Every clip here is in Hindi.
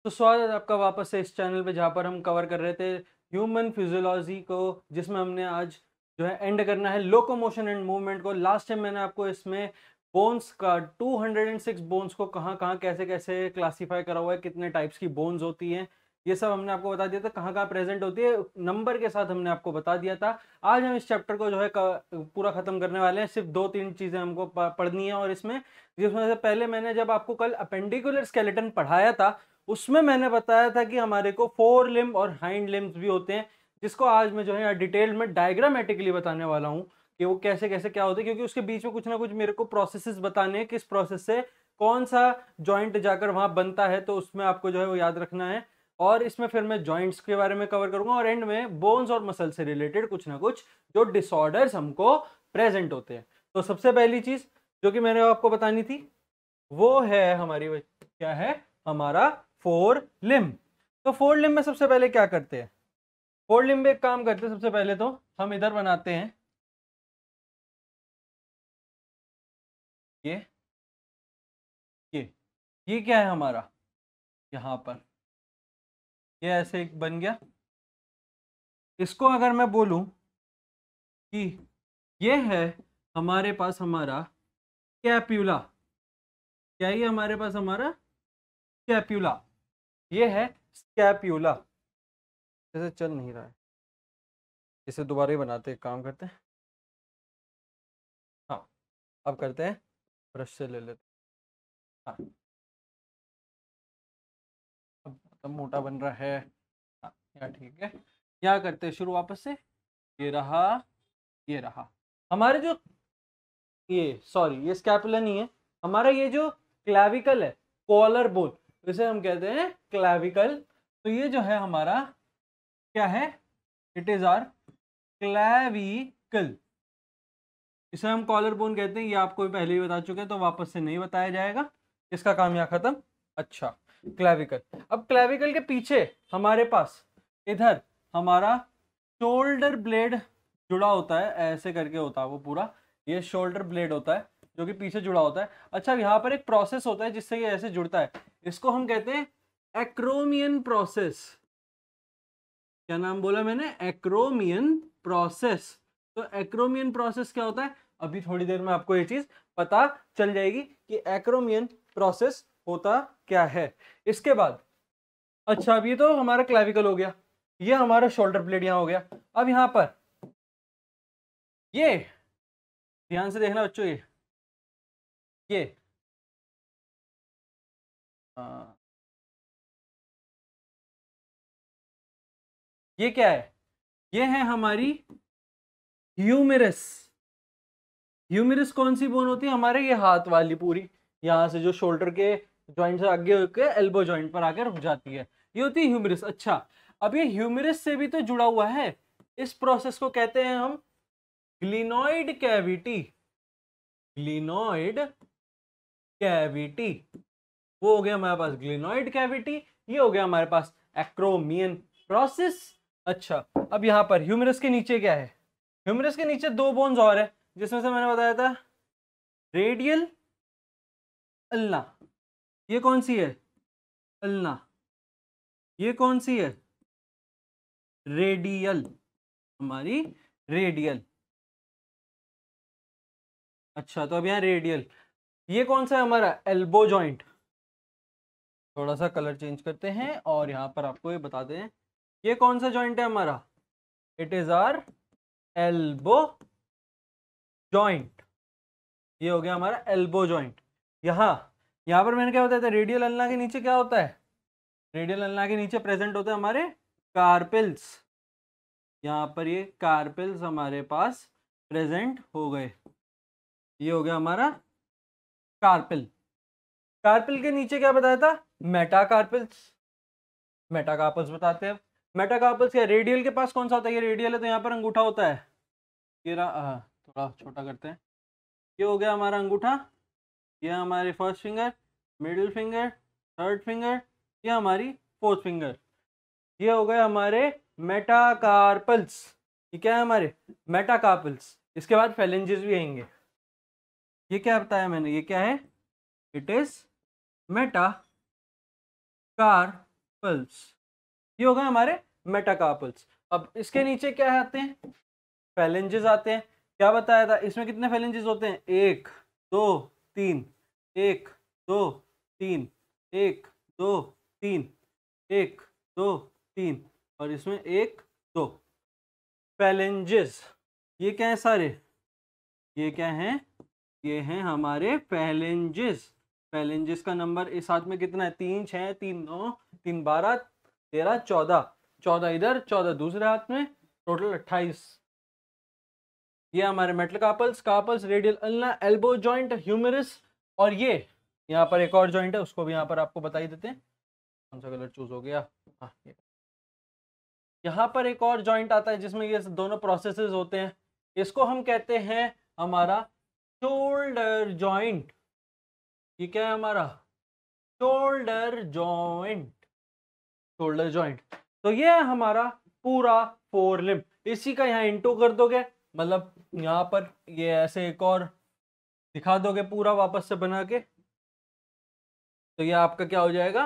तो स्वागत है आपका वापस से इस चैनल पे, जहाँ पर हम कवर कर रहे थे ह्यूमन फिजियोलॉजी को, जिसमें हमने आज जो है एंड करना है लोकोमोशन एंड मूवमेंट को। लास्ट टाइम मैंने आपको इसमें बोन्स का 206 बोन्स को कहाँ कहाँ कैसे कैसे क्लासीफाई करा हुआ है, कितने टाइप्स की बोन्स होती हैं, ये सब हमने आपको बता दिया था। कहाँ कहाँ प्रेजेंट होती है नंबर के साथ हमने आपको बता दिया था। आज हम इस चैप्टर को जो है पूरा खत्म करने वाले हैं। सिर्फ 2-3 चीजें हमको पढ़नी है, और इसमें जिसमें से पहले मैंने जब आपको कल अपेंडिकुलर स्केलेटन पढ़ाया था, उसमें मैंने बताया था कि हमारे को 4 लिम्ब और हाइंड लिम्ब्स भी होते हैं, जिसको आज मैं जो है डिटेल में डायग्रामेटिकली बताने वाला हूँ कि वो कैसे कैसे क्या होते हैं, क्योंकि उसके बीच में कुछ ना कुछ मेरे को प्रोसेसेस बताने हैं, किस प्रोसेस से कौन सा जॉइंट जाकर वहां बनता है, तो उसमें आपको जो है वो याद रखना है। और इसमें फिर मैं जॉइंट्स के बारे में कवर करूंगा, और एंड में बोन्स और मसल से रिलेटेड कुछ ना कुछ जो डिसऑर्डर्स हमको प्रेजेंट होते हैं। तो सबसे पहली चीज जो कि मैंने आपको बतानी थी वो है हमारी, क्या है, हमारा 4 लिम्ब। तो 4 लिम्ब में सबसे पहले क्या करते हैं? 4 लिम्ब में एक काम करते हैं, सबसे पहले तो हम इधर बनाते हैं ये ये ये क्या है हमारा, यहाँ पर ये ऐसे एक बन गया। इसको अगर मैं बोलूं कि ये है हमारे पास हमारा कैप्यूला, क्या ये हमारे पास हमारा कैप्यूला, ये है स्कैप्यूला। जैसे चल नहीं रहा है, इसे दोबारा ही बनाते हैं, काम करते हैं। हाँ, अब करते हैं, ब्रश से ले लेते हैं। हाँ, अब मोटा बन रहा है। हाँ, यहाँ ठीक है। क्या करते हैं, शुरू वापस से। ये रहा, ये रहा हमारे जो, ये सॉरी, ये स्कैपुला नहीं है हमारा, ये जो क्लैविकल है, कॉलर बोन, इसे हम कहते हैं क्लैविकल। तो ये जो है हमारा क्या है, इट इज आर क्लैविकल। इसे हम कॉलर बोन कहते हैं, ये आपको भी पहले ही बता चुके हैं, तो वापस से नहीं बताया जाएगा, इसका काम यहाँ खत्म। अच्छा, क्लैविकल। अब क्लैविकल के पीछे हमारे पास इधर हमारा शोल्डर ब्लेड जुड़ा होता है, ऐसे करके होता है वो पूरा, ये शोल्डर ब्लेड होता है जो कि पीछे जुड़ा होता है। अच्छा, यहाँ पर एक प्रोसेस होता है जिससे ये ऐसे जुड़ता है, इसको हम कहते हैं एक्रोमियन प्रोसेस। क्या नाम बोला मैंने? Acromion process. तो एक्रोमियन प्रोसेस क्या होता है, अभी थोड़ी देर में आपको ये चीज पता चल जाएगी कि एक्रोमियन प्रोसेस होता क्या है। इसके बाद, अच्छा, अब ये तो हमारा क्लैविकल हो गया, ये हमारा शोल्डर ब्लेड यहाँ हो गया। अब यहाँ पर ये, ध्यान से देखना बच्चों, ये आ, ये क्या है? ये है हमारी ह्यूमेरस। ह्यूमेरस कौन सी बोन होती है हमारे? ये हाथ वाली पूरी, यहाँ से जो शोल्डर के जॉइंट से आगे होकर एल्बो जॉइंट पर आकर रुक जाती है, ये होती है ह्यूमेरस। अच्छा, अब ये ह्यूमेरस से भी तो जुड़ा हुआ है, इस प्रोसेस को कहते हैं हम ग्लिनॉइड कैविटी। ग्लिनॉइड कैविटी, वो हो गया हमारे पास ग्लिनॉइड कैविटी, ये हो गया हमारे पास एक्रोमियन प्रोसेस। अच्छा, अब यहाँ पर ह्यूमेरस के नीचे क्या है? ह्यूमेरस के नीचे 2 बोन्स और है, जिसमें से मैंने बताया था रेडियल अल्ना। ये कौन सी है? अल्ना। ये कौन सी है? रेडियल, हमारी रेडियल। अच्छा, तो अब यहाँ रेडियल, ये कौन सा है हमारा? Elbow joint. थोड़ा सा कलर चेंज करते हैं और यहाँ पर आपको ये बताते हैं, ये कौन सा जॉइंट है हमारा? It is our elbow joint. ये हो गया हमारा एल्बो जॉइंट। यहाँ यहाँ पर मैंने क्या बताया था, रेडियल अल्ना के नीचे क्या होता है? रेडियल अल्ना के नीचे प्रेजेंट होते हैं हमारे कार्पेल्स। यहाँ पर ये कार्पेल्स हमारे पास प्रेजेंट हो गए, ये हो गया हमारा कार्पेल। कार्पेल के नीचे क्या बताया था? मेटाकार्पेल्स। मेटाकार्पल्स बताते हैं। मेटाकार्पल्स क्या, रेडियल के पास कौन सा होता है? ये रेडियल है तो यहाँ पर अंगूठा होता है, ये रहा, थोड़ा छोटा करते हैं, ये हो गया हमारा अंगूठा, ये हमारी first finger, middle finger, third finger, ये हमारी फोर्थ फिंगर, ये हो गए हमारे मेटाकार्पल्स। ये क्या है हमारे? मेटाकार्पल्स। इसके बाद फेलेंजेस भी आएंगे। ये क्या बताया मैंने, ये क्या है? It is metacarpals. ये हो गए हमारे मेटाकार्पल्स। अब इसके नीचे क्या आते हैं? फैलेंजेस आते हैं। क्या बताया था इसमें कितने फैलेंजेस होते हैं? 1 2 3, 1 2 3, 1 2 3, 1 2 3, और इसमें 1 2 फैलेंजेस। ये क्या है सारे? ये क्या हैं? ये हैं हमारे फैलेंजेस। फैलेंजेस का नंबर इस हाथ में कितना है? 3 6 3 9 3 12 13 14, 14 इधर 14 दूसरे हाथ में, टोटल 28। ये हमारे metacarpals, radial ulna, elbow joint, humerus, और ये यहाँ पर एक और जॉइंट है, उसको भी यहाँ पर आपको बता ही देते हैं। कौन सा कलर चूज हो गया? हाँ, यहाँ पर एक और जॉइंट आता है जिसमें ये दोनों प्रोसेसेस होते हैं। इसको हम कहते हैं हमारा शोल्डर जॉइंट। ये क्या है हमारा? Shoulder joint. Shoulder joint. तो ये है हमारा पूरा फोर लिम्ब। इसी का यहाँ इंटू कर दोगे, मतलब यहाँ पर ये ऐसे एक और दिखा दोगे पूरा वापस से बना के, तो ये आपका क्या हो जाएगा?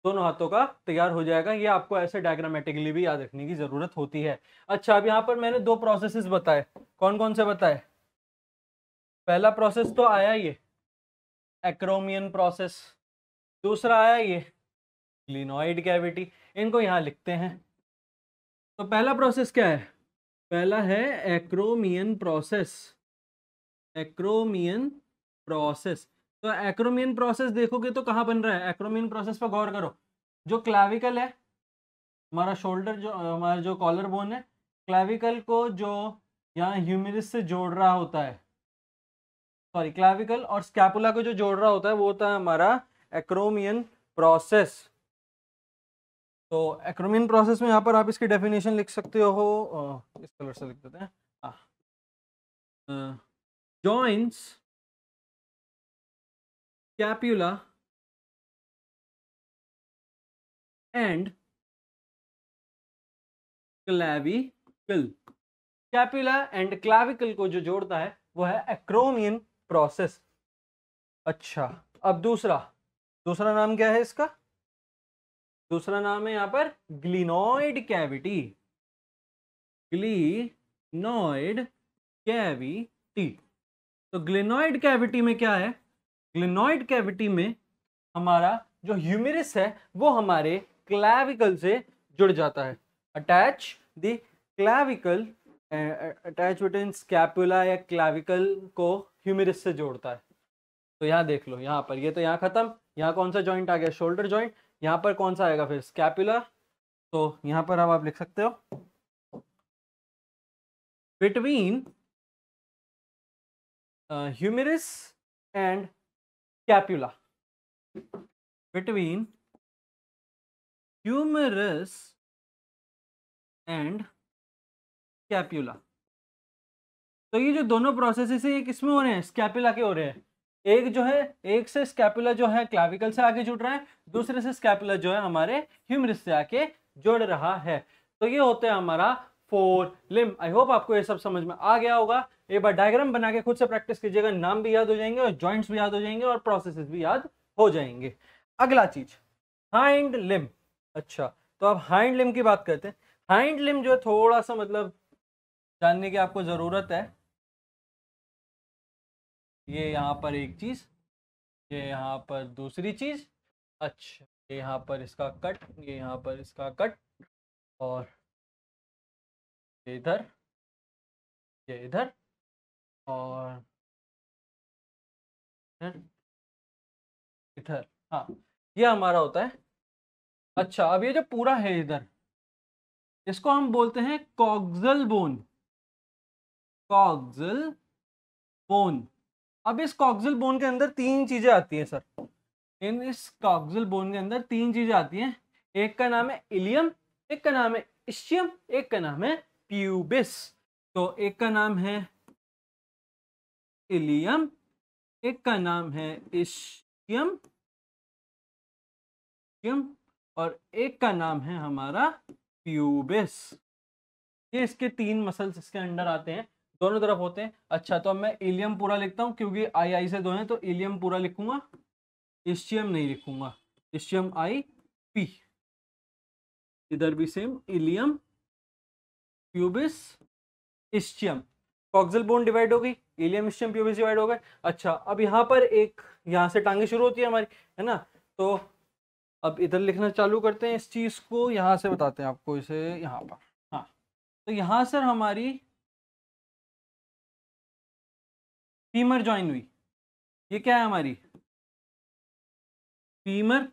दोनों हाथों का तैयार हो जाएगा। ये आपको ऐसे डायग्रामेटिकली भी याद रखने की जरूरत होती है। अच्छा, अब यहाँ पर मैंने दो प्रोसेसेस बताए। कौन कौन से बताए? पहला प्रोसेस तो आया ये एक्रोमियन प्रोसेस, दूसरा आया ये ग्लिनोइड कैविटी। इनको यहाँ लिखते हैं। तो पहला प्रोसेस क्या है? पहला है एक्रोमियन प्रोसेस। Acromion process. तो एक्रोमियन प्रोसेस देखोगे तो कहाँ बन रहा है? एक्रोमियन प्रोसेस पर गौर करो। जो क्लाविकल है हमारा, शोल्डर जो हमारा जो कॉलर बोन है, क्लाविकल को जो यहाँ ह्यूमेरस से जोड़ रहा होता है, सॉरी क्लाविकल और स्कैपुला को जो जोड़ रहा होता है वो होता है हमारा एक्रोमियन प्रोसेस। तो एक्रोमियन प्रोसेस में यहाँ पर आप इसकी डेफिनेशन लिख सकते हो, इस कलर से लिख देते हैं। Joints scapula and clavicle. Scapula and clavicle को जो जोड़ता है वो है एक्रोमियन प्रोसेस। अच्छा, अब दूसरा नाम क्या है इसका? दूसरा नाम है यहाँ पर ग्लिनोइड कैविटी। Glenoid cavity. तो ग्लिनोइड कैविटी में क्या है? ग्लिनोइड कैविटी में हमारा जो ह्यूमेरस है वो हमारे क्लैविकल से जुड़ जाता है। Attach the clavicle, attach between scapula या क्लैविकल को ह्यूमेरस से जोड़ता है। तो यहाँ देख लो, यहाँ पर ये तो यहाँ खत्म। यहाँ कौन सा जॉइंट आ गया? Shoulder joint. यहाँ पर कौन सा आएगा फिर? स्कैपुला। तो यहाँ पर अब आप लिख सकते हो between humerus and scapula. Between humerus and scapula. तो ये जो दोनों प्रोसेसेस है ये किसमें हो रहे हैं? स्कैपुला के हो रहे हैं। एक जो है, एक से स्कैपुला जो है क्लैविकल से आगे जुड़ रहा है, दूसरे से स्कैपुला जो है हमारे ह्यूमेरस से आके जुड़ रहा है। तो ये होता है हमारा फोर लिम्ब। आई होप आपको ये सब समझ में आ गया होगा। एक बार डायग्राम बना के खुद से प्रैक्टिस कीजिएगा, नाम भी याद हो जाएंगे और जॉइंट्स भी याद हो जाएंगे और प्रोसेसेस भी याद हो जाएंगे। अगला चीज, हाइंड लिम्ब। अच्छा, तो अब हाइंड लिम्ब की बात करते हैं। हाइंड लिम्ब जो है थोड़ा सा मतलब जानने की आपको जरूरत है। ये यहाँ पर एक चीज, ये यहाँ पर दूसरी चीज। अच्छा, ये यहाँ पर इसका कट, ये यहाँ पर इसका कट, और ये इधर, ये इधर, और इधर। हाँ, ये हमारा होता है। अच्छा, अब ये जो पूरा है इधर, इसको हम बोलते हैं कॉक्सल बोन। Coxal bone. अब इस कॉक्सल बोन के अंदर तीन चीजें आती हैं सर। इस कॉक्सल बोन के अंदर तीन चीजें आती हैं। एक का नाम है इलियम, एक का नाम है इस्चियम, एक का नाम है प्यूबिस। तो एक का नाम है इलियम, एक का नाम है इस्चियम, और एक का नाम है हमारा प्यूबिस। ये इसके तीन मसल्स इसके अंडर आते हैं, दोनों तरफ होते हैं। अच्छा, तो अब मैं इलियम पूरा लिखता हूँ क्योंकि आई आई से दो हैं, तो इलियम पूरा लिखूंगा, इस्चियम नहीं लिखूंगा। Ischium I P. इधर भी same, ilium, pubis, ischium. Coxal bone divide हो गई, इलियम, इस्चियम, प्यूबिस डिवाइड हो गए। अच्छा, अब यहाँ पर एक, यहाँ से टांगे शुरू होती है हमारी, है ना। तो अब इधर लिखना चालू करते हैं इस चीज को, यहाँ से बताते हैं आपको इसे, यहाँ पर। हाँ, तो यहाँ सर हमारी फीमर ज्वाइन हुई। ये क्या है हमारी फीमर,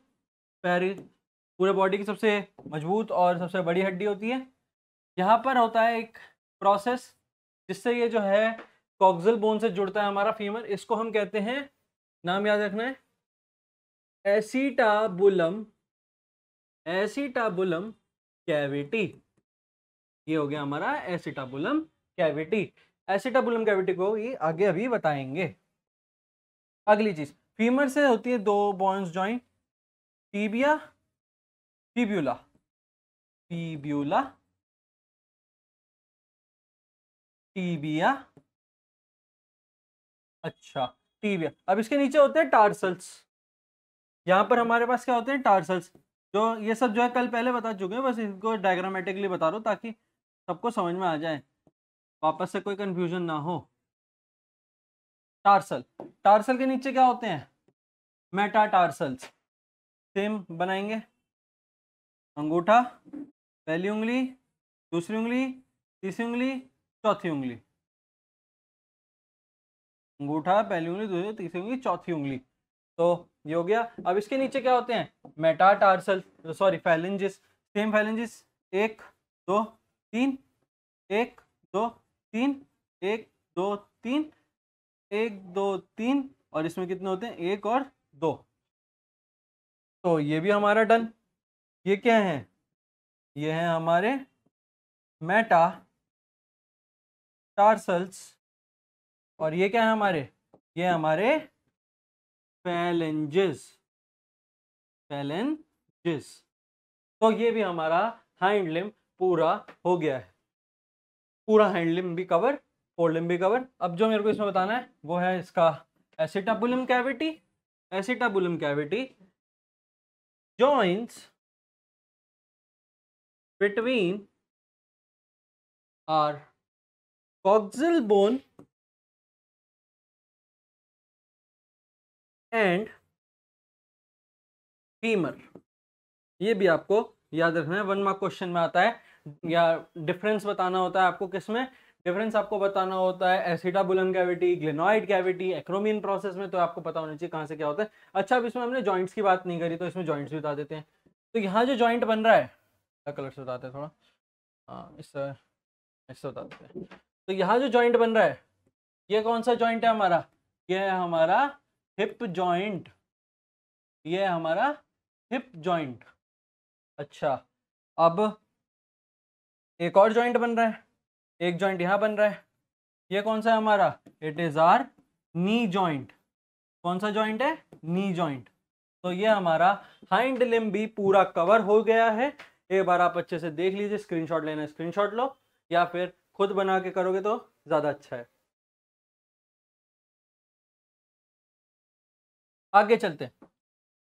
पैर, पूरे बॉडी की सबसे मजबूत और सबसे बड़ी हड्डी होती है। यहाँ पर होता है एक प्रोसेस जिससे ये जो है कॉक्सियल बोन से जुड़ता है हमारा फीमर। इसको हम कहते हैं, नाम याद रखना है, एसिटाबुलम, एसिटाबुलम कैविटी। ये हो गया हमारा एसिटाबुलम कैविटी। एसिटाबुलम कैविटी को ये आगे अभी बताएंगे। अगली चीज, फीमर से होती है दो bones join, tibia, fibula, fibula, tibia. अच्छा, टीबिया। अब इसके नीचे होते हैं टार्सल्स। यहाँ पर हमारे पास क्या होते हैं, टार्सल्स। जो ये सब जो है कल पहले बता चुके हैं, बस इनको डायग्रामेटिकली बता रहा हूँ ताकि सबको समझ में आ जाए, वापस से कोई कंफ्यूजन ना हो। टार्सल, टार्सल के नीचे क्या होते हैं, मेटाटार्सल्स। सेम बनाएंगे, अंगूठा, पहली उंगली, दूसरी उंगली, तीसरी उंगली, चौथी उंगली। अंगूठा, पहली उंगली, दूसरी, तीसरी उंगली, चौथी उंगली। तो ये हो गया। अब इसके नीचे क्या होते हैं, metatarsal, sorry phalanges. Same phalanges, 1 2 3, 1 2 3, 1 2 3, 1 2 3, और इसमें कितने होते हैं, 1 और 2। तो ये भी हमारा डन। ये क्या है, ये है हमारे मेटा टार्सल्स, और ये क्या है हमारे, ये हमारे फैलेंजेस, फैलेंजेस। तो ये भी हमारा हाइंड लिम्ब पूरा हो गया है, पूरा हाइंड लिम्ब भी कवर, फोर लिम्ब भी कवर। अब जो मेरे को इसमें बताना है वो है इसका acetabulum cavity. Acetabulum cavity joins between our coxal bone and femur। ये भी आपको याद रखना है, 1 मार्क क्वेश्चन में आता है, या डिफरेंस बताना होता है आपको। किसमें डिफरेंस आपको बताना होता है, acetabulum cavity, glenoid cavity, acromion process में। तो आपको पता होना चाहिए कहाँ से क्या होता है। अच्छा, अब इसमें हमने जॉइंट्स की बात नहीं करी, तो इसमें जॉइंट्स भी बता देते हैं। तो यहाँ जो जॉइंट बन रहा है, कलर से बताते हैं थोड़ा, हाँ इससे बता देते हैं। तो यहाँ जो जॉइंट बन रहा है, ये कौन सा जॉइंट है हमारा, ये है हमारा हिप जॉइंट, ये है हमारा हिप जॉइंट। अच्छा, अब एक और जॉइंट बन रहा है, एक जॉइंट यहाँ बन रहा है, ये कौन सा है हमारा, it is our knee joint. कौन सा जॉइंट है, नी जॉइंट। तो ये हमारा हाइंड लिम्ब भी पूरा कवर हो गया है। एक बार आप अच्छे से देख लीजिए, स्क्रीनशॉट लेना है स्क्रीनशॉट लो, या फिर खुद बना के करोगे तो ज्यादा अच्छा है। आगे चलते हैं,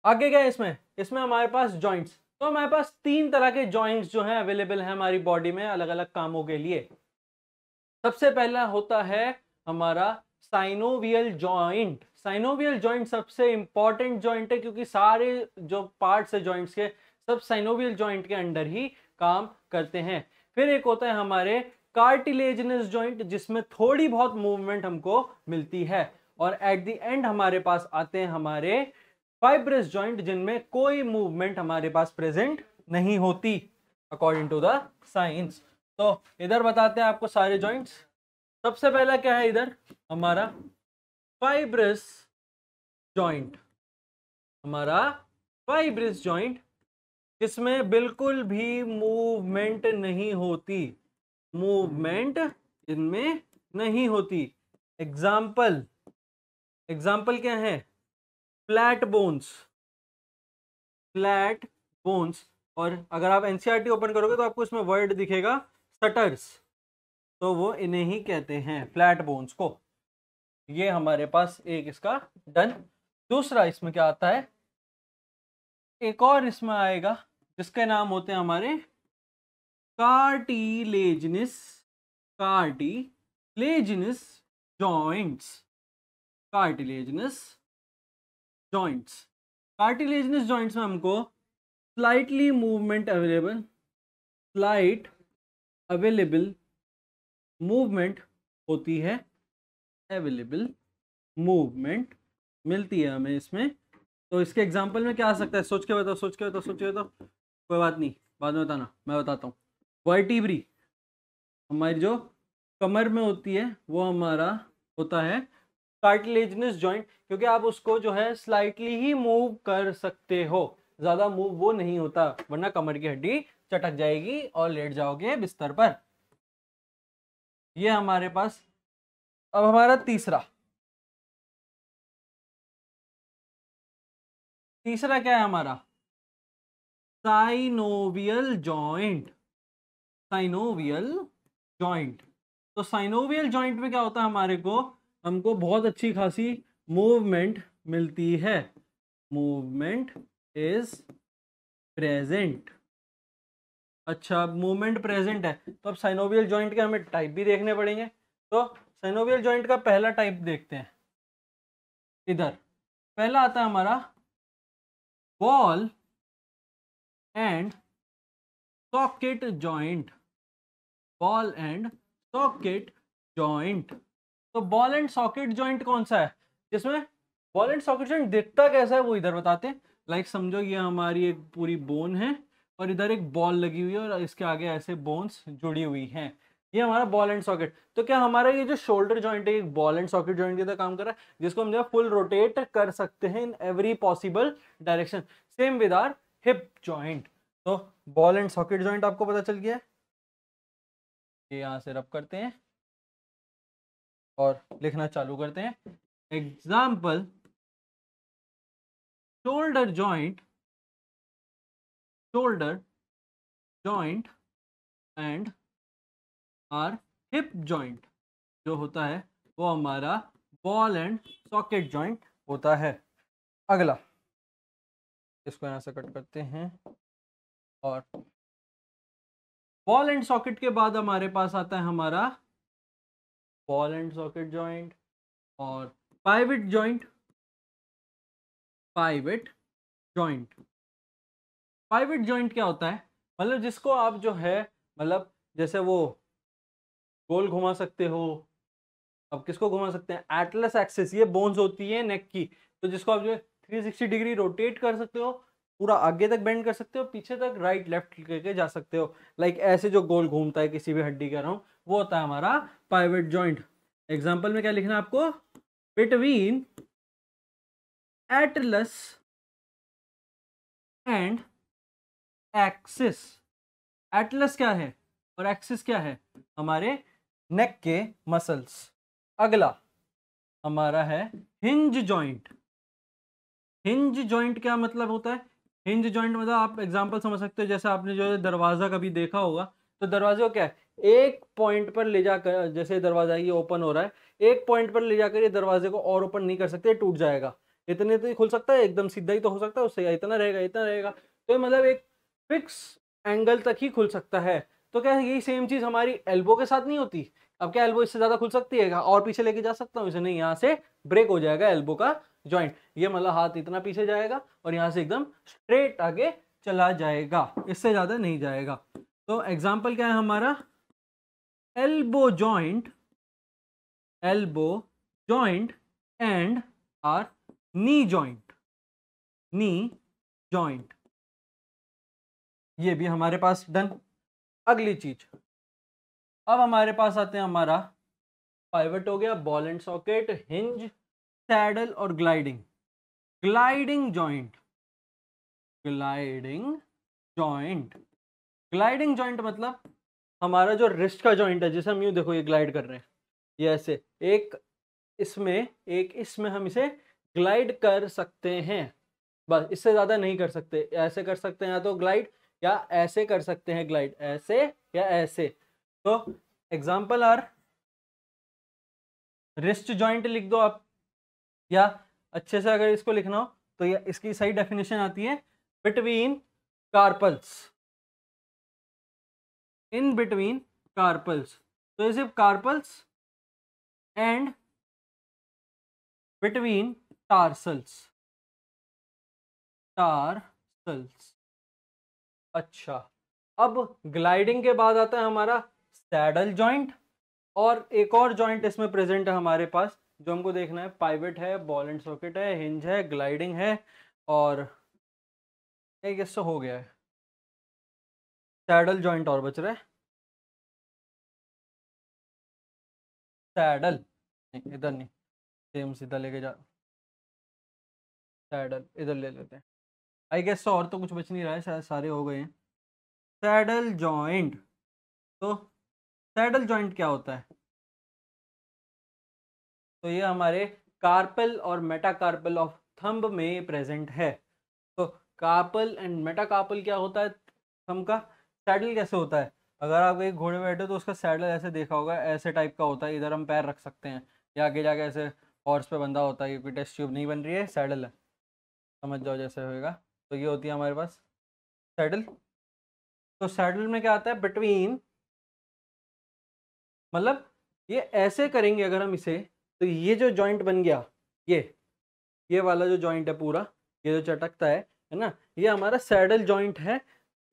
आगे क्या है इसमें, इसमें हमारे पास जॉइंट्स। तो हमारे पास 3 तरह के जॉइंट्स जो हैं अवेलेबल हैं हमारी बॉडी में अलग अलग कामों के लिए। सबसे पहला होता है हमारा साइनोवियल जॉइंट। साइनोवियल जॉइंट सबसे इंपॉर्टेंट जॉइंट है, क्योंकि सारे जो पार्ट्स है जॉइंट्स के सब साइनोवियल जॉइंट के अंडर ही काम करते हैं। फिर एक होता है हमारे कार्टिलेजिनस जॉइंट, जिसमें थोड़ी बहुत मूवमेंट हमको मिलती है। और एट द एंड हमारे पास आते हैं हमारे फाइब्रस जॉइंट, जिनमें कोई मूवमेंट हमारे पास प्रेजेंट नहीं होती अकॉर्डिंग टू द साइंस। तो इधर बताते हैं आपको सारे जॉइंट्स। सबसे पहला क्या है इधर हमारा फाइब्रस जॉइंट, हमारा फाइब्रस जॉइंट, जिसमें बिल्कुल भी मूवमेंट नहीं होती, मूवमेंट इनमें नहीं होती। एग्जाम्पल, एग्जाम्पल क्या है, फ्लैट बोन्स, फ्लैट बोन्स। और अगर आप एनसीईआरटी ओपन करोगे तो आपको इसमें वर्ड दिखेगा सटर्स, तो वो इन्हें ही कहते हैं फ्लैट बोन्स को। ये हमारे पास एक इसका डन। दूसरा इसमें क्या आता है, एक और इसमें आएगा जिसके नाम होते हैं हमारे cartilaginous, cartilaginous joints, cartilaginous joints. Cartilaginous joints में हमको slightly movement available, slight available movement होती है, अवेलेबल मूवमेंट मिलती है हमें इसमें। तो इसके एग्जांपल में क्या आ सकता है? सोच के बताओ, सोच के बताओ, सोच के बताओ। कोई बात नहीं, बाद में बताना, मैं बताता हूँ। वर्टिब्री, हमारी जो कमर में होती है वो हमारा होता है कार्टिलेजिनस जॉइंट, क्योंकि आप उसको जो है स्लाइटली ही मूव कर सकते हो, ज्यादा मूव वो नहीं होता, वरना कमर की हड्डी चटक जाएगी और लेट जाओगे बिस्तर पर। ये हमारे पास। अब हमारा तीसरा क्या है हमारा? Synovial joint, synovial joint. तो साइनोवियल जॉइंट में क्या होता है? हमारे को हमको बहुत अच्छी खासी मूवमेंट मिलती है, मूवमेंट इज प्रेजेंट। अच्छा, मूवमेंट प्रेजेंट है, तो अब साइनोवियल जॉइंट के हमें टाइप भी देखने पड़ेंगे। तो साइनोवियल जॉइंट का पहला टाइप देखते हैं। इधर पहला आता है हमारा ball and socket joint, ball and socket joint. तो बॉल एंड सॉकेट जॉइंट कौन सा है जिसमें बॉल एंड सॉकेट जॉइंट दिखता कैसा है वो इधर बताते हैं। लाइक समझो ये हमारी एक पूरी बोन है और इधर एक बॉल लगी हुई है और इसके आगे ऐसे बोन्स जुड़ी हुई हैं, ये हमारा बॉल एंड सॉकेट। तो क्या हमारा ये जो शोल्डर जॉइंट है एक बॉल एंड सॉकेट जॉइंट की तरह काम कर रहा है, जिसको हम जो फुल रोटेट कर सकते हैं in every possible direction. Same with our hip joint. तो बॉल एंड सॉकेट जॉइंट आपको पता चल गया है। ये यहाँ से रब करते हैं और लिखना चालू करते हैं। Example, shoulder joint, shoulder joint and our hip joint जो होता है वो हमारा बॉल एंड सॉकेट जॉइंट होता है। अगला, इसको यहाँ से कट करते हैं और बॉल एंड सॉकेट के बाद हमारे पास आता है हमारा बॉल एंड सॉकेट जॉइंट और pivot joint, pivot joint. Pivot joint क्या होता है? मतलब जिसको आप जो है मतलब जैसे वो गोल घुमा सकते हो। अब किसको घुमा सकते हैं? एटलस एक्सिस, ये बोन्स होती है नेक की, तो जिसको आप जो है 360 डिग्री रोटेट कर सकते हो, पूरा आगे तक बेंड कर सकते हो, पीछे तक राइट लेफ्ट करके जा सकते हो। लाइक ऐसे जो गोल घूमता है किसी भी हड्डी का रहा हूं, वो होता है हमारा पाइवट जॉइंट। एग्जाम्पल में क्या लिखना है आपको? Between Atlas and axis. Atlas क्या है और एक्सिस क्या है? हमारे नेक के मसल्स। अगला हमारा है हिंज जॉइंट। हिंज जॉइंट क्या मतलब होता है? हिंज जॉइंट मतलब आप एग्जांपल समझ सकते हो, जैसे आपने जो है दरवाजा कभी देखा होगा, तो दरवाजे को क्या है, एक पॉइंट पर ले जाकर, जैसे दरवाजा ये ओपन हो रहा है, एक पॉइंट पर ले जाकर ये दरवाजे को और ओपन नहीं कर सकते, टूट जाएगा। इतने तो ही खुल सकता है, एकदम सीधा ही तो हो सकता है उससे, इतना रहेगा इतना रहेगा। तो मतलब एक फिक्स एंगल तक ही खुल सकता है। तो क्या यही सेम चीज हमारी एल्बो के साथ नहीं होती? अब क्या एल्बो इससे ज्यादा खुल सकती है? और पीछे लेके जा सकता हूँ इसे? नहीं, यहाँ से ब्रेक हो जाएगा एल्बो का जॉइंट। ये मतलब हाथ इतना पीछे जाएगा और यहाँ से एकदम स्ट्रेट आगे चला जाएगा, इससे ज्यादा नहीं जाएगा। तो एग्जाम्पल क्या है हमारा? Elbow joint, elbow joint and are knee joint, knee joint. ये भी हमारे पास डन। अगली चीज, अब हमारे पास आते हैं हमारा पाइवट हो गया, ball and socket, hinge, saddle और gliding. Gliding joint, gliding joint. Gliding joint मतलब हमारा जो रिस्ट का जॉइंट है, जैसे हम यूं देखो ये ग्लाइड कर रहे हैं, ये ऐसे एक इसमें हम इसे ग्लाइड कर सकते हैं, बस इससे ज्यादा नहीं कर सकते। ऐसे कर सकते हैं या तो ग्लाइड, या ऐसे कर सकते हैं ग्लाइड, ऐसे या ऐसे। तो एग्जाम्पल आर रिस्ट जॉइंट लिख दो आप, या अच्छे से अगर इसको लिखना हो तो ये इसकी सही डेफिनेशन आती है between carpals, in between carpals, तो ये सिर्फ carpals and between tarsals, tarsals. अच्छा, अब ग्लाइडिंग के बाद आता है हमारा सैडल जॉइंट, और एक और जॉइंट इसमें प्रेजेंट है हमारे पास जो हमको देखना है। पाइवट है, बॉल एंड सॉकेट है, हिंज है, ग्लाइडिंग है, और एक इससे हो गया है सैडल जॉइंट, और बच रहा है सैडल। नहीं, इधर नहीं, सेम सीधा लेके जा, सैडल इधर ले लेते हैं। आई गेस और तो कुछ बच नहीं रहा है, शायद सारे हो गए हैं। सैडल जॉइंट, तो सैडल जॉइंट क्या होता है? तो ये हमारे कार्पल और मेटाकार्पल ऑफ थंब में प्रेजेंट है। तो कार्पल एंड मेटाकार्पल क्या होता है थंब का? सैडल कैसे होता है? अगर आप एक घोड़े में बैठे हो तो उसका सैडल ऐसे देखा होगा, ऐसे टाइप का होता है, इधर हम पैर रख सकते हैं, या आगे जाके ऐसे हॉर्स पे बंधा होता है, क्योंकि टेस्ट ट्यूब नहीं बन रही है, सैडल है, समझ जाओ जैसे होएगा। तो ये होती है हमारे पास सैडल। तो सैडल में क्या आता है? बिटवीन, मतलब ये ऐसे करेंगे अगर हम इसे, तो ये जो जॉइंट बन गया, ये वाला जो जॉइंट है पूरा, ये जो चटकता है ना, ये हमारा सैडल जॉइंट है,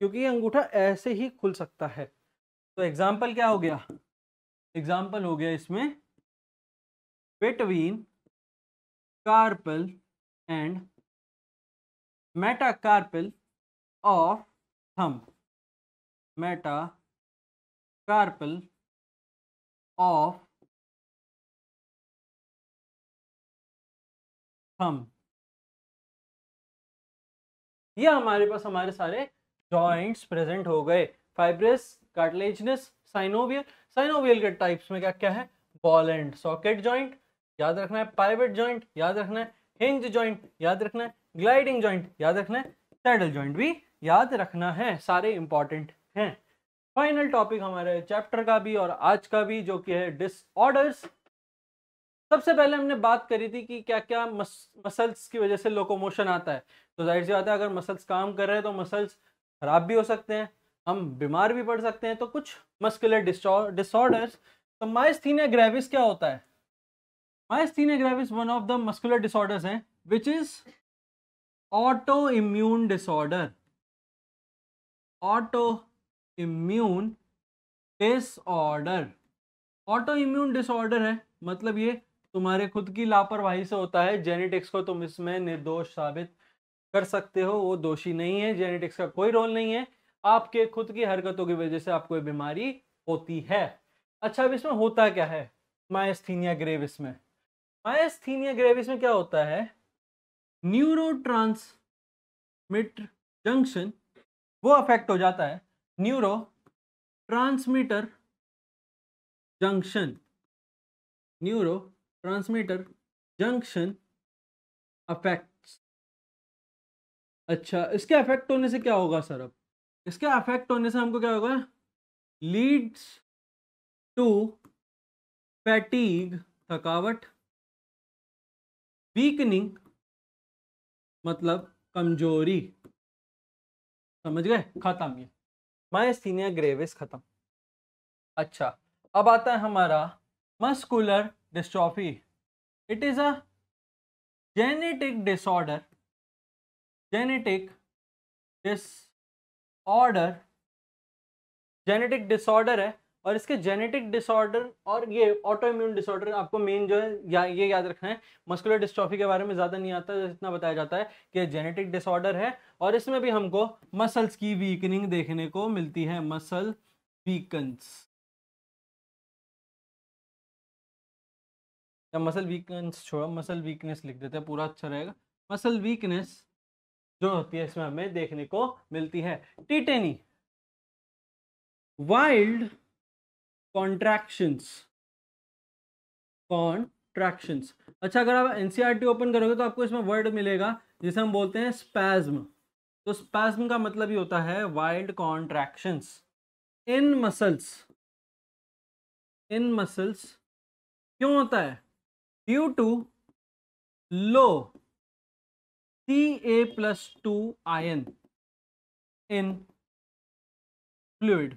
क्योंकि ये अंगूठा ऐसे ही खुल सकता है। तो एग्जाम्पल क्या हो गया? एग्जाम्पल हो गया इसमें between carpal and metacarpal of thumb, metacarpal of thumb. ये हमारे पास हमारे सारे जॉइंट्स प्रेजेंट हो गए। Fibrous, cartilaginous, synovial. साइनोवियल के टाइप्स में क्या क्या है? बॉल एंड सॉकेट जॉइंट याद रखना है, पाइवट जॉइंट याद रखना है, हिंज जॉइंट याद रखना है, ग्लाइडिंग जॉइंट याद रखना है, सैडल जॉइंट भी याद रखना है, सारे इंपॉर्टेंट हैं। फाइनल टॉपिक हमारे चैप्टर का भी और आज का भी, जो कि है डिसऑर्डर्स। सबसे पहले हमने बात करी थी कि क्या क्या मसल्स की वजह से लोकोमोशन आता है। तो जाहिर सी बात है, अगर मसल्स काम कर रहे हैं तो मसल्स खराब भी हो सकते हैं, हम बीमार भी पड़ सकते हैं। तो कुछ मस्कुलर डिसऑर्डर्स, तो माइस्थीनिया ग्रेविस क्या होता है? Myasthenia gravis one of the muscular disorders है which is auto immune disorder. Auto immune disorder, auto immune disorder है, मतलब ये तुम्हारे खुद की लापरवाही से होता है। जेनेटिक्स को तुम इसमें निर्दोष साबित कर सकते हो, वो दोषी नहीं है, जेनेटिक्स का कोई रोल नहीं है, आपके खुद की हरकतों की वजह से आपको ये बीमारी होती है। अच्छा, अब इसमें होता क्या है मायस्थीनिया ग्रेविस में? मायस्थीनिया ग्रेविस में क्या होता है? न्यूरोट्रांसमिटर जंक्शन वो अफेक्ट हो जाता है, neuro transmitter junction, neuro transmitter junction affects. अच्छा, इसके अफेक्ट होने से क्या होगा सर? अब इसके अफेक्ट होने से हमको क्या होगा? लीड्स टू फैटीग, थकावट, वीकनिंग मतलब कमजोरी। समझ गए? खत्म, ये मायस्थीनिया ग्रेविस खत्म। अच्छा, अब आता है हमारा muscular dystrophy. It is a genetic disorder, genetic disorder, genetic disorder है। और इसके जेनेटिक डिसऑर्डर और ये ऑटो इम्यून डिसऑर्डर, आपको मेन जो है ये याद रखना है। मस्कुलर डिस्ट्रॉफी के बारे में ज़्यादा नहीं आता, जितना बताया जाता है कि जेनेटिक डिसऑर्डर है, और इसमें भी हमको मसल्स की वीकनिंग देखने को मिलती है, मसल वीकन्स, या मसल वीकनेस छोड़ो, मसल वीकनेस लिख देते हैं, पूरा अच्छा रहेगा। मसल वीकनेस जो होती है इसमें हमें देखने को मिलती है। Tetany, wild contractions, contractions. अच्छा, अगर आप एनसीईआरटी ओपन करोगे तो आपको इसमें वर्ड मिलेगा जिसे हम बोलते हैं स्पैज्म। तो स्पैज्म का मतलब ही होता है wild contractions in muscles, in muscles. क्यों होता है? Due to low Ca+2 ion in fluid,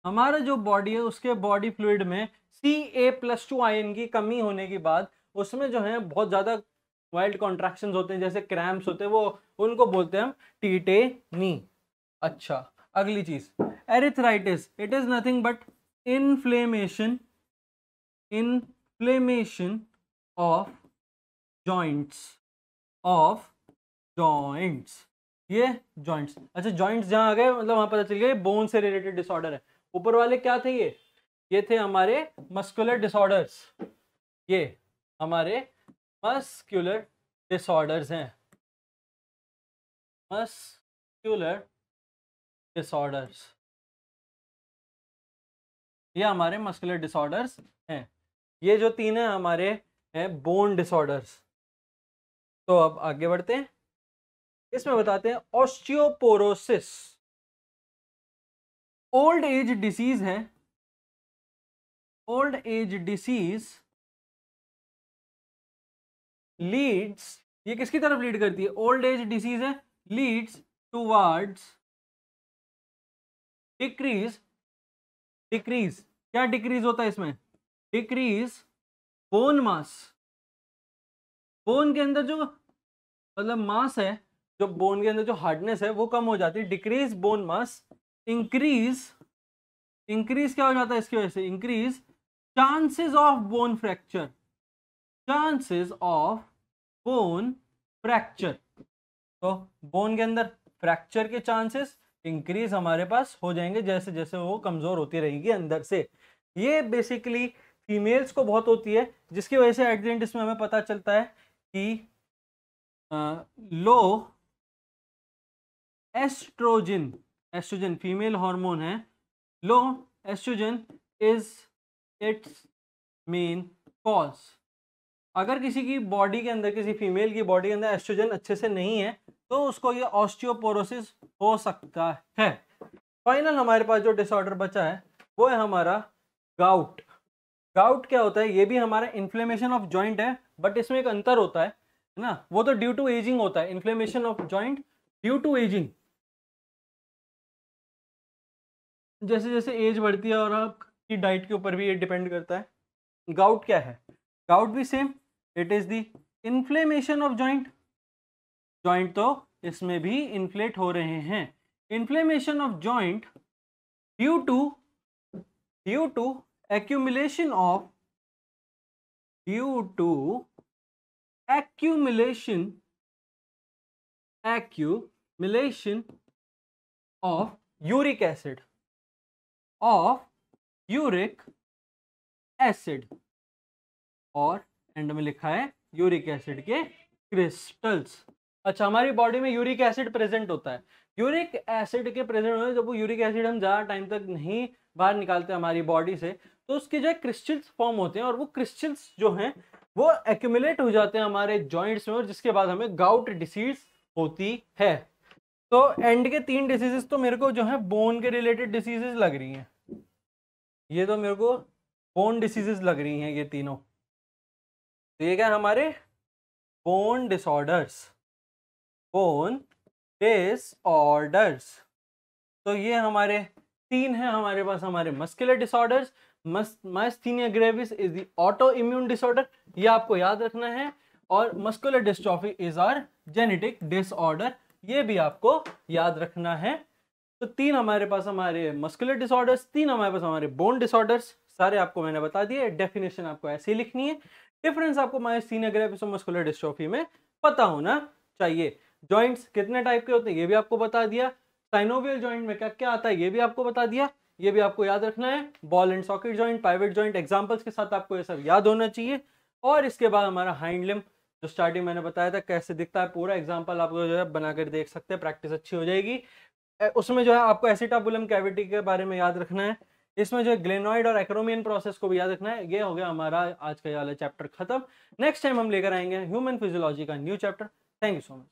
हमारा जो बॉडी है उसके बॉडी फ्लूइड में Ca+2 आयन की कमी होने के बाद उसमें जो है बहुत ज्यादा वाइल्ड कॉन्ट्रैक्शंस होते हैं, जैसे क्रैम्प्स होते हैं, वो उनको बोलते हैं हम टीटेनी। अच्छा, अगली चीज arthritis, it is nothing but inflammation of joints, ये जॉइंट्स। अच्छा, जॉइंट्स जहां आ गए मतलब वहां पता चल गया बोन से रिलेटेड डिसऑर्डर है। ऊपर वाले क्या थे? ये थे हमारे मस्कुलर डिसऑर्डर्स, ये हमारे मस्कुलर डिसऑर्डर्स हैं, मस्कुलर डिसऑर्डर्स, ये हमारे मस्कुलर डिसऑर्डर्स हैं। ये जो तीन है हमारे हैं बोन डिसऑर्डर्स। तो अब आगे बढ़ते हैं, इसमें बताते हैं ऑस्टियोपोरोसिस, ओल्ड एज डिसीज है, ओल्ड एज डिसीज लीड्स, ये किसकी तरफ लीड करती है? ओल्ड एज डिसीज है, लीड्स टुवर्ड्स डिक्रीज, डिक्रीज क्या डिक्रीज होता है इसमें? डिक्रीज बोन मास, बोन के अंदर जो मतलब मास है, जो बोन के अंदर जो हार्डनेस है वो कम हो जाती है, decrease bone mass, increase, increase क्या हो जाता है इसकी वजह से? Increase chances of bone fracture, chances of bone fracture. तो बोन के अंदर फ्रैक्चर के चांसेस इंक्रीज हमारे पास हो जाएंगे जैसे जैसे वो कमजोर होती रहेगी अंदर से। ये बेसिकली फीमेल्स को बहुत होती है, जिसकी वजह से एट द एंड इसमें हमें पता चलता है कि low oestrogen, oestrogen female hormone है, low oestrogen is its main cause. अगर किसी की बॉडी के अंदर, किसी फीमेल की बॉडी के अंदर एस्ट्रोजन अच्छे से नहीं है तो उसको ये ऑस्टियोपोरोसिस हो सकता है। फाइनल हमारे पास जो डिसऑर्डर बचा है वो है हमारा गाउट। गाउट क्या होता है? ये भी हमारा इन्फ्लेमेशन ऑफ जॉइंट है, बट इसमें एक अंतर होता है ना, वो तो ड्यू टू एजिंग होता है, inflammation of joint due to aging, जैसे जैसे एज बढ़ती है और आपकी डाइट के ऊपर भी ये डिपेंड करता है। गाउट क्या है? गाउट भी same, it is the inflammation of joint, joint तो इसमें भी इन्फ्लेट हो रहे हैं, inflammation of joint due to accumulation of accumulation of uric acid, और एंड में लिखा है यूरिक एसिड के क्रिस्टल्स। अच्छा, हमारी बॉडी में यूरिक एसिड प्रेजेंट होता है, यूरिक एसिड के प्रेजेंट होने जब वो यूरिक एसिड हम ज़्यादा टाइम तक नहीं बाहर निकालते हमारी बॉडी से तो उसके जो है क्रिस्टल्स फॉर्म होते हैं, और वो क्रिस्टल्स जो हैं वो एक्यूमुलेट हो जाते हैं हमारे जॉइंट्स में, और जिसके बाद हमें गाउट डिसीज होती है। तो एंड के 3 डिसीजेस तो मेरे को जो है बोन के रिलेटेड डिसीजेस लग रही हैं, ये तो मेरे को बोन डिसीजेस लग रही हैं ये तीनों। तो ये क्या है हमारे बोन डिसऑर्डर्स, बोन डिसऑर्डर्स। तो ये हमारे 3 हैं हमारे पास, हमारे muscular disorders, myasthenia gravis is the auto immune disorder, ये आपको याद रखना है, और muscular dystrophy is our genetic disorder, ये भी आपको याद रखना है। तो 3 हमारे पास हमारे मस्कुलर डिसऑर्डर्स, 3 हमारे पास हमारे बोन डिसऑर्डर्स, सारे आपको मैंने बता दिए। डेफिनेशन आपको ऐसे ही लिखनी है, डिफरेंस आपको मायस्थीनिया ग्रेविस और मस्कुलर डिस्ट्रॉफी में पता होना चाहिए। जॉइंट्स कितने टाइप के होते हैं ये भी आपको बता दिया, साइनोवियल जॉइंट में क्या क्या आता है ये भी आपको बता दिया, ये भी आपको याद रखना है। Ball and socket joint, pivot joint, examples के साथ आपको ये सब याद होना चाहिए। और इसके बाद हमारा हाइंड लिम्ब, जो स्टार्टिंग मैंने बताया था कैसे दिखता है, पूरा एग्जांपल आपको जो है बनाकर देख सकते हैं, प्रैक्टिस अच्छी हो जाएगी। उसमें जो है आपको एसिटाबुलम कैविटी के बारे में याद रखना है, इसमें जो है ग्लेनॉइड और एक्रोमियन प्रोसेस को भी याद रखना है। ये हो गया हमारा आज का ये वाला चैप्टर खत्म। नेक्स्ट टाइम हम लेकर आएंगे ह्यूमन फिजियोलॉजी का new chapter. Thank you so much.